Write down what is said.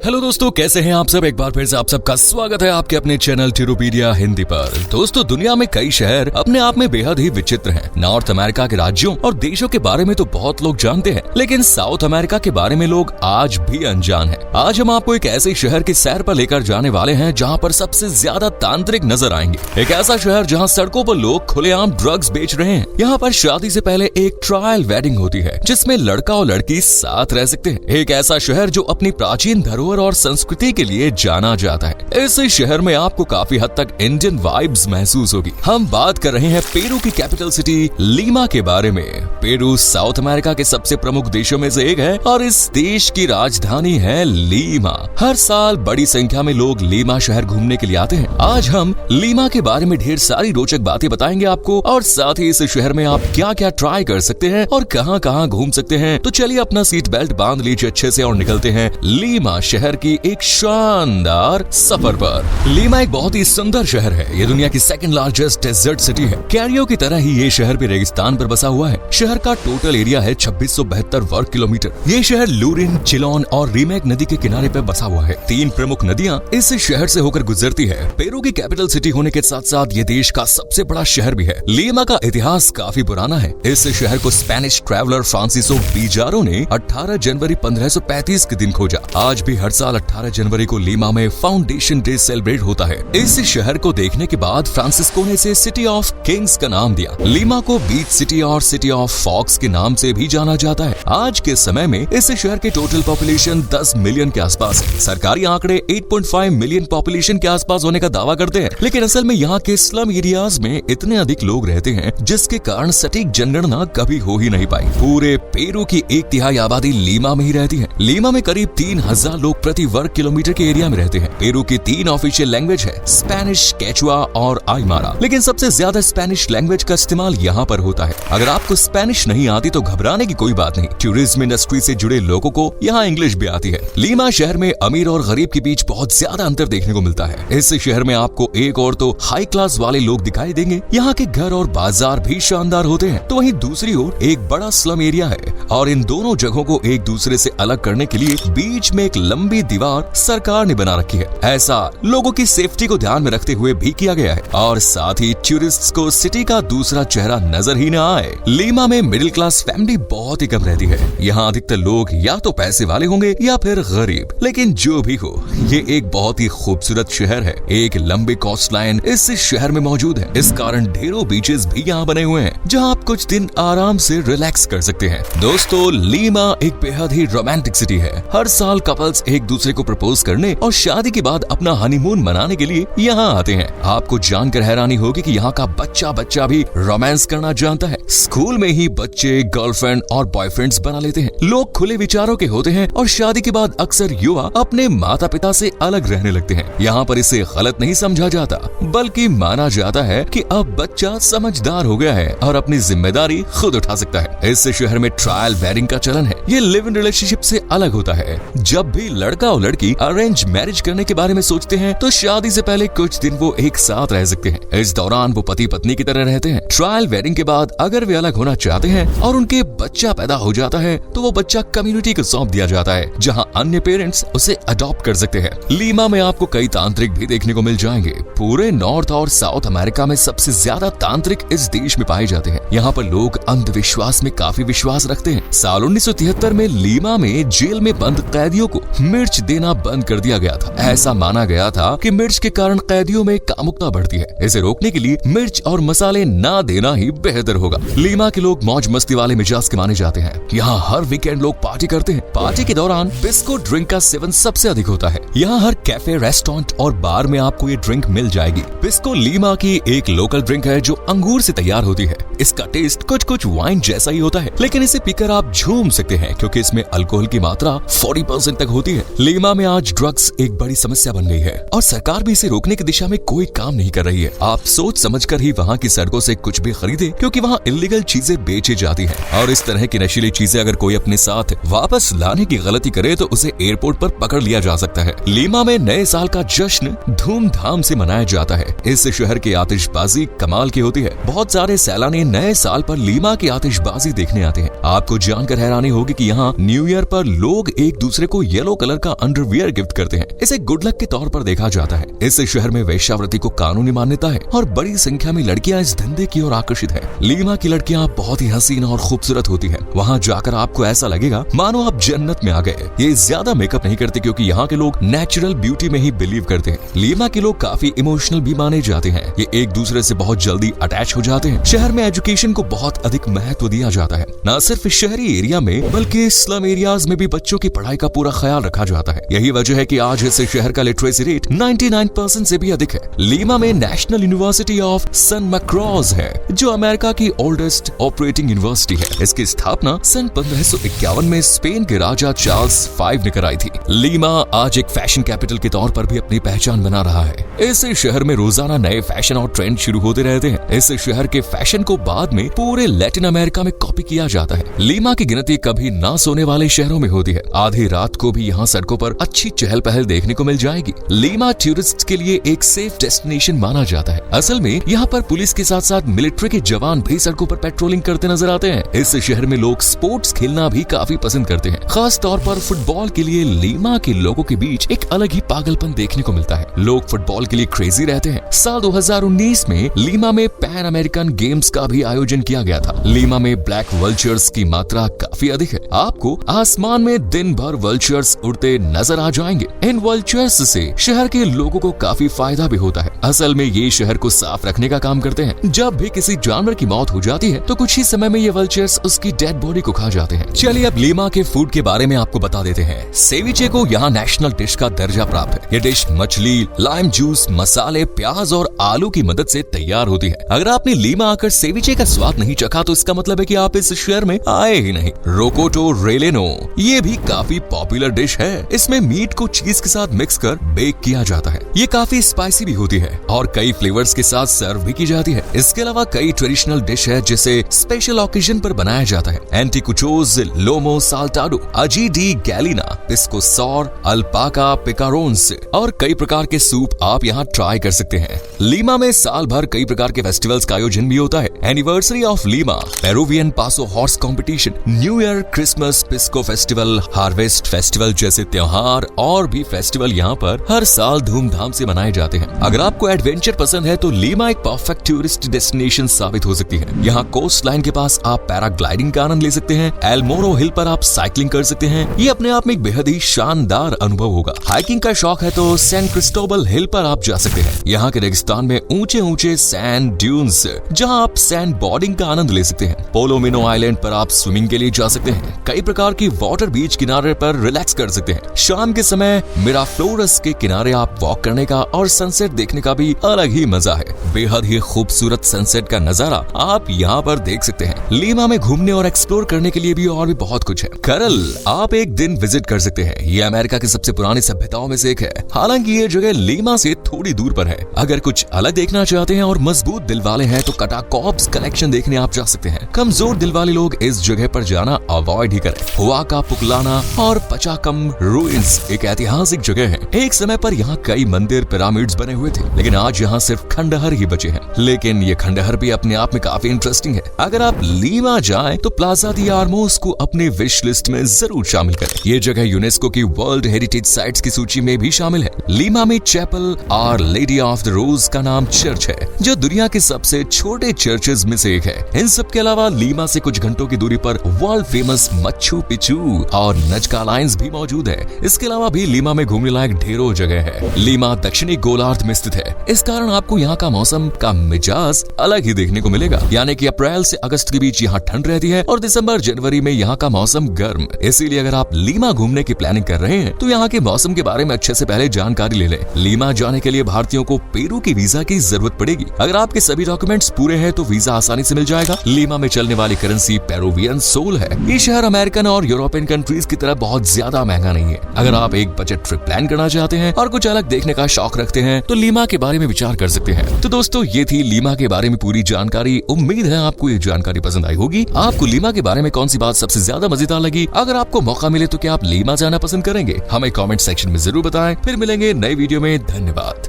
Hello दोस्तों, कैसे हैं आप सब। एक बार फिर से आप सबका स्वागत है आपके अपने चैनल थिरुपीडिया हिंदी पर। दोस्तों, दुनिया में कई शहर अपने आप में बेहद ही विचित्र हैं। नॉर्थ अमेरिका के राज्यों और देशों के बारे में तो बहुत लोग जानते हैं, लेकिन साउथ अमेरिका के बारे में लोग आज भी अनजान हैं। आज हम आपको एक ऐसे शहर की सैर पर लेकर जाने वाले हैं जहाँ पर सबसे ज्यादा तांत्रिक नजर आएंगे। एक ऐसा शहर जहाँ सड़कों पर लोग खुलेआम ड्रग्स बेच रहे हैं। यहाँ पर शादी से पहले एक ट्रायल वेडिंग होती है जिसमें लड़का और लड़की साथ रह सकते हैं। एक ऐसा शहर जो अपनी प्राचीन धरोहर और संस्कृति के लिए जाना जाता है। इस शहर में आपको काफी हद तक इंडियन वाइब्स महसूस होगी। हम बात कर रहे हैं पेरू की कैपिटल सिटी लीमा के बारे में। पेरू साउथ अमेरिका के सबसे प्रमुख देशों में से एक है और इस देश की राजधानी है लीमा। हर साल बड़ी संख्या में लोग लीमा शहर घूमने के लिए आते हैं। आज हम लीमा के बारे में ढेर सारी रोचक बातें बताएंगे आपको, और साथ ही इस शहर में आप क्या क्या ट्राई कर सकते हैं और कहां कहां घूम सकते हैं। तो चलिए अपना सीट बेल्ट बांध लीजिए अच्छे से और निकलते हैं लीमा शहर की एक शानदार सफर पर। लीमा एक बहुत ही सुंदर शहर है। ये दुनिया की सेकंड लार्जेस्ट डेजर्ट सिटी है। कैरियो की तरह ही ये शहर भी रेगिस्तान पर बसा हुआ है। शहर का टोटल एरिया है 2672 वर्ग किलोमीटर। ये शहर लूरिन, चिलोन और रीमेक नदी के किनारे पर बसा हुआ है। 3 प्रमुख नदियां इस शहर से होकर गुजरती है। पेरू की कैपिटल सिटी होने के साथ साथ ये देश का सबसे बड़ा शहर भी है। लीमा का इतिहास काफी पुराना है। इस शहर को स्पेनिश ट्रैवलर फ्रांसिसो पिजारो ने 18 जनवरी 1535 के दिन खोजा। आज भी हर साल 18 जनवरी को लीमा में फाउंडेशन डे सेलिब्रेट होता है। इस शहर को देखने के बाद फ्रांसिस्को ने इसे सिटी ऑफ किंग्स का नाम दिया। लीमा को बीच सिटी और सिटी ऑफ फॉक्स के नाम से भी जाना जाता है। आज के समय में इस शहर के टोटल पॉपुलेशन 10 मिलियन के आसपास है। सरकारी आंकड़े 8.5 मिलियन पॉपुलेशन के आसपास होने का दावा करते हैं, लेकिन असल में यहाँ के स्लम एरियाज में इतने अधिक लोग रहते हैं जिसके कारण सटीक जनगणना कभी हो ही नहीं पाई। पूरे पेरू की 1/3 आबादी लीमा में ही रहती है। लीमा में करीब 3000 लोग प्रति वर्ग किलोमीटर के एरिया में रहते हैं। पेरू की 3 ऑफिशियल लैंग्वेज है, स्पेनिश, केचुआ और आइमारा, लेकिन सबसे ज्यादा स्पेनिश लैंग्वेज का इस्तेमाल यहाँ पर होता है। अगर आपको स्पेनिश नहीं आती तो घबराने की कोई बात नहीं। टूरिज्म इंडस्ट्री से जुड़े लोगों को यहाँ इंग्लिश भी आती है। लीमा शहर में अमीर और गरीब के बीच बहुत ज्यादा अंतर देखने को मिलता है। इस शहर में आपको एक और तो हाई क्लास वाले लोग दिखाई देंगे। यहाँ के घर और बाजार भी शानदार होते हैं, तो वहीं दूसरी ओर एक बड़ा स्लम एरिया है और इन दोनों जगहों को एक दूसरे से अलग करने के लिए बीच में एक लंबी दीवार सरकार ने बना रखी है। ऐसा लोगों की सेफ्टी को ध्यान में रखते हुए भी किया गया है और साथ ही टूरिस्ट्स को सिटी का दूसरा चेहरा नजर ही न आए। लीमा में मिडिल क्लास फैमिली बहुत ही कम रहती है। यहाँ अधिकतर लोग या तो पैसे वाले होंगे या फिर गरीब, लेकिन जो भी हो ये एक बहुत ही खूबसूरत शहर है। एक लंबी कोस्ट लाइन इस शहर में मौजूद है। इस कारण ढेरों बीचेस भी यहाँ बने हुए हैं जहाँ आप कुछ दिन आराम से रिलैक्स कर सकते हैं। दोस्तों, लीमा एक बेहद ही रोमांटिक सिटी है। हर साल कपल्स एक दूसरे को प्रपोज करने और शादी के बाद अपना हनीमून मनाने के लिए यहाँ आते हैं। आपको जानकर हैरानी होगी कि यहाँ का बच्चा भी रोमांस करना जानता है। स्कूल में ही बच्चे गर्लफ्रेंड और बॉयफ्रेंड्स बना लेते हैं। लोग खुले विचारों के होते हैं और शादी के बाद अक्सर युवा अपने माता पिता से अलग रहने लगते हैं। यहाँ पर इसे गलत नहीं समझा जाता, बल्कि माना जाता है कि अब बच्चा समझदार हो गया है और अपनी जिम्मेदारी खुद उठा सकता है। इस शहर में ट्रायल वेडिंग का चलन है। ये लिव इन रिलेशनशिप से अलग होता है। जब भी लड़का और लड़की अरेंज मैरिज करने के बारे में सोचते हैं तो शादी से पहले कुछ दिन वो एक साथ रह सकते हैं। इस दौरान वो पति पत्नी की तरह रहते हैं। ट्रायल वेडिंग के बाद अगर वे अलग होना चाहते हैं और उनके बच्चा पैदा हो जाता है तो वो बच्चा कम्युनिटी को सौंप दिया जाता है, जहां अन्य पेरेंट्स उसे अडॉप्ट कर सकते हैं। लीमा में आपको कई तांत्रिक भी देखने को मिल जाएंगे। पूरे नॉर्थ और साउथ अमेरिका में सबसे ज्यादा तांत्रिक इस देश में पाए जाते हैं। यहाँ पर लोग अंधविश्वास में काफी विश्वास रखते हैं। साल 1973 में लीमा में जेल में बंद कैदियों को मिर्च देना बंद कर दिया गया था। ऐसा माना गया था कि मिर्च के कारण कैदियों में कामुकता बढ़ती है। इसे रोकने के लिए मिर्च और मसाले ना देना ही बेहतर होगा। लीमा के लोग मौज मस्ती वाले मिजाज के माने जाते हैं। यहाँ हर वीकेंड लोग पार्टी करते हैं। पार्टी के दौरान बिस्को ड्रिंक का सेवन सबसे अधिक होता है। यहाँ हर कैफे, रेस्टोरेंट और बार में आपको ये ड्रिंक मिल जाएगी। बिस्को लीमा की एक लोकल ड्रिंक है जो अंगूर से तैयार होती है। इसका टेस्ट कुछ वाइन जैसा ही होता है, लेकिन इसे पीकर आप झूम सकते हैं क्योंकि इसमें अल्कोहल की मात्रा 40% तक होती है। लीमा में आज ड्रग्स एक बड़ी समस्या बन गई है और सरकार भी इसे रोकने की दिशा में कोई काम नहीं कर रही है। आप सोच समझकर ही वहाँ की सड़कों से कुछ भी खरीदे क्योंकि वहाँ इलीगल चीजें बेची जाती हैं और इस तरह की नशीली चीजें अगर कोई अपने साथ वापस लाने की गलती करे तो उसे एयरपोर्ट पर पकड़ लिया जा सकता है। लीमा में नए साल का जश्न धूमधाम से मनाया जाता है। इस शहर की आतिशबाजी कमाल की होती है। बहुत सारे सैलानी नए साल पर लीमा की आतिशबाजी देखने आते हैं। आपको जानकर हैरानी होगी कि यहाँ न्यू ईयर पर लोग एक दूसरे को येलो कलर कलर का अंडरवियर गिफ्ट करते हैं। इसे गुड लक के तौर पर देखा जाता है। इस शहर में वेश्यावृत्ति को कानूनी मान्यता है और बड़ी संख्या में लड़कियां इस धंधे की ओर आकर्षित हैं। लीमा की लड़कियां बहुत ही हसीन और खूबसूरत होती हैं। वहां जाकर आपको ऐसा लगेगा मानो आप जन्नत में आ गए। ये ज्यादा मेकअप नहीं करते क्योंकि यहाँ के लोग नेचुरल ब्यूटी में ही बिलीव करते हैं। लीमा के लोग काफी इमोशनल भी माने जाते हैं। ये एक दूसरे से बहुत जल्दी अटैच हो जाते हैं। शहर में एजुकेशन को बहुत अधिक महत्व दिया जाता है। न सिर्फ शहरी एरिया में बल्कि स्लम एरियाज में भी बच्चों की पढ़ाई का पूरा ख्याल रखा जाता है। यही वजह है कि आज इस शहर का लिटरेसी रेट 99% से भी अधिक है। लीमा में नेशनल यूनिवर्सिटी ऑफ सन मैक्रॉज है, जो अमेरिका की ओल्डेस्ट ऑपरेटिंग यूनिवर्सिटी है। इसकी स्थापना सन 1551 में स्पेन के राजा चार्ल्स V ने कराई थी। लीमा आज एक फैशन कैपिटल के तौर पर भी अपनी पहचान बना रहा है। इस शहर में रोजाना नए फैशन और ट्रेंड शुरू होते रहते हैं। इस शहर के फैशन को बाद में पूरे लैटिन अमेरिका में कॉपी किया जाता है। लीमा की गिनती कभी ना सोने वाले शहरों में होती है। आधी रात को भी यहाँ सड़कों पर अच्छी चहल पहल देखने को मिल जाएगी। लीमा टूरिस्ट के लिए एक सेफ डेस्टिनेशन माना जाता है। असल में यहाँ पर पुलिस के साथ साथ मिलिट्री के जवान भी सड़कों पर पेट्रोलिंग करते नजर आते हैं। इस शहर में लोग स्पोर्ट्स खेलना भी काफी पसंद करते हैं। खास तौर पर फुटबॉल के लिए लीमा के लोगों के बीच एक अलग ही पागलपन देखने को मिलता है। लोग फुटबॉल के लिए क्रेजी रहते हैं। साल 2019 में लीमा में पैन अमेरिकन गेम्स का भी आयोजन किया गया था। लीमा में ब्लैक वल्चर्स की मात्रा काफी अधिक है। आपको आसमान में दिन भर वल्चर्स उड़ते नजर आ जाएंगे। इन वल्चर्स से शहर के लोगों को काफी फायदा भी होता है। असल में ये शहर को साफ रखने का काम करते हैं। जब भी किसी जानवर की मौत हो जाती है तो कुछ ही समय में ये वल्चर्स उसकी डेड बॉडी को खा जाते हैं। चलिए अब लीमा के फूड के बारे में आपको बता देते हैं। सेविचे को यहाँ नेशनल डिश का दर्जा प्राप्त है। ये डिश मछली, लाइम जूस, मसाले, प्याज और आलू की मदद से तैयार होती है। अगर आपने लीमा आकर सेविचे का स्वाद नहीं चखा तो इसका मतलब है कि आप इस शहर में आए ही नहीं। रोकोटो रेलेनो ये भी काफी पॉपुलर डिश है। इसमें मीट को चीज के साथ मिक्स कर बेक किया जाता है। ये काफी स्पाइसी भी होती है और कई फ्लेवर्स के साथ सर्व भी की जाती है। इसके अलावा कई ट्रेडिशनल डिश है जिसे स्पेशल ओकेजन पर बनाया जाता है। एंटिकुचोज, लोमो साल्टाडो, अजी डी गैलिना, पिस्को सॉर, अल्पाका पिकारोन्स और कई प्रकार के सूप आप यहाँ ट्राई कर सकते हैं। लीमा में साल भर कई प्रकार के फेस्टिवल्स का आयोजन भी होता है। Anniversary of Lima, Peruvian paso horse competition, new year, Christmas, pisco festival, harvest festival जैसे त्योहार और भी फेस्टिवल यहाँ पर हर साल धूमधाम से मनाए जाते हैं। अगर आपको एडवेंचर पसंद है तो लीमा एक परफेक्ट टूरिस्ट डेस्टिनेशन साबित हो सकती है। यहाँ कोस्ट लाइन के पास आप पैराग्लाइडिंग का आनंद ले सकते हैं। एलमोरो हिल पर आप साइकिलिंग कर सकते हैं। ये अपने आप में एक बेहद ही शानदार अनुभव होगा। हाइकिंग का शौक है तो सैन क्रिस्टोबल हिल पर आप जा सकते हैं। यहाँ के रेगिस्तान में ऊंचे ऊंचे सैंड ड्यून्स जहाँ आप सैंड बोर्डिंग का आनंद ले सकते हैं। पोलोमिनो आइलैंड पर आप स्विमिंग के लिए जा सकते हैं। कई प्रकार की वाटर बीच किनारे पर रिलैक्स कर सकते हैं। शाम के समय मिराफ्लोरस के किनारे आप वॉक करने का और सनसेट देखने का भी अलग ही मजा है। बेहद ही खूबसूरत सनसेट का नजारा आप यहाँ पर देख सकते हैं। लीमा में घूमने और एक्सप्लोर करने के लिए भी और भी बहुत कुछ है। करल आप एक दिन विजिट कर सकते हैं। ये अमेरिका की सबसे पुरानी सभ्यताओं में से एक है। हालांकि ये जगह लीमा से थोड़ी दूर पर है। अगर कुछ अलग देखना चाहते हैं और मजबूत दिल वाले हैं तो कटाकॉप्स कलेक्शन देखने आप जा सकते हैं। कमजोर दिल वाले लोग इस जगह पर जाना अवॉइड ही करें। हुआ का पुकलाना और पचाकम रूइंस एक ऐतिहासिक जगह है। एक समय पर यहाँ कई मंदिर, पिरामिड्स बने हुए थे, लेकिन आज यहाँ सिर्फ खंडहर ही बचे हैं। लेकिन ये खंडहर भी अपने आप में काफी इंटरेस्टिंग है। अगर आप लीमा जाएं तो प्लाजा दी आर्मोस को अपने विश लिस्ट में जरूर शामिल करें। ये जगह यूनेस्को की वर्ल्ड हेरिटेज साइट्स की सूची में भी शामिल है। लीमा में chapel our lady of the rose का नाम चर्च है, जो दुनिया के सबसे छोटे चर्चेज में से एक है। इन सब के अलावा लीमा से कुछ घंटों की दूरी पर वर्ल्ड फेमस मच्चू पिचू और नजका लाइन्स भी मौजूद है। इसके अलावा भी लीमा में घूमने लायक ढेरों जगह है। लीमा दक्षिणी गोलार्ध में स्थित है। इस कारण आपको यहाँ का मौसम का मिजाज अलग ही देखने को मिलेगा। यानी कि अप्रैल से अगस्त के बीच यहाँ ठंड रहती है और दिसंबर जनवरी में यहाँ का मौसम गर्म। इसीलिए अगर आप लीमा घूमने की प्लानिंग कर रहे हैं तो यहाँ के मौसम के बारे में अच्छे से पहले जानकारी ले लें। लीमा जाने के लिए भारतीयों को पेरू की वीजा की जरूरत पड़ेगी। अगर आपके सभी डॉक्यूमेंट्स पूरे हैं तो वीजा आसानी से मिल जाएगा। लीमा में चलने वाली करेंसी पेरुवियन सोल है। ये शहर अमेरिकन और यूरोपियन कंट्रीज की तरह बहुत ज्यादा महंगा नहीं है। अगर आप एक बजट ट्रिप प्लान करना चाहते हैं और कुछ अलग देखने का शौक रखते हैं तो लीमा के बारे में विचार कर सकते हैं। तो दोस्तों ये थी लीमा के बारे में पूरी जानकारी। उम्मीद है आपको ये जानकारी पसंद आई होगी। आपको लीमा के बारे में कौन सी बात सबसे ज्यादा मजेदार लगी? अगर आपको मौका मिले तो क्या आप लीमा जाना पसंद करेंगे? हमें कमेंट सेक्शन में जरूर बताएं। फिर मिलेंगे नए वीडियो में। धन्यवाद।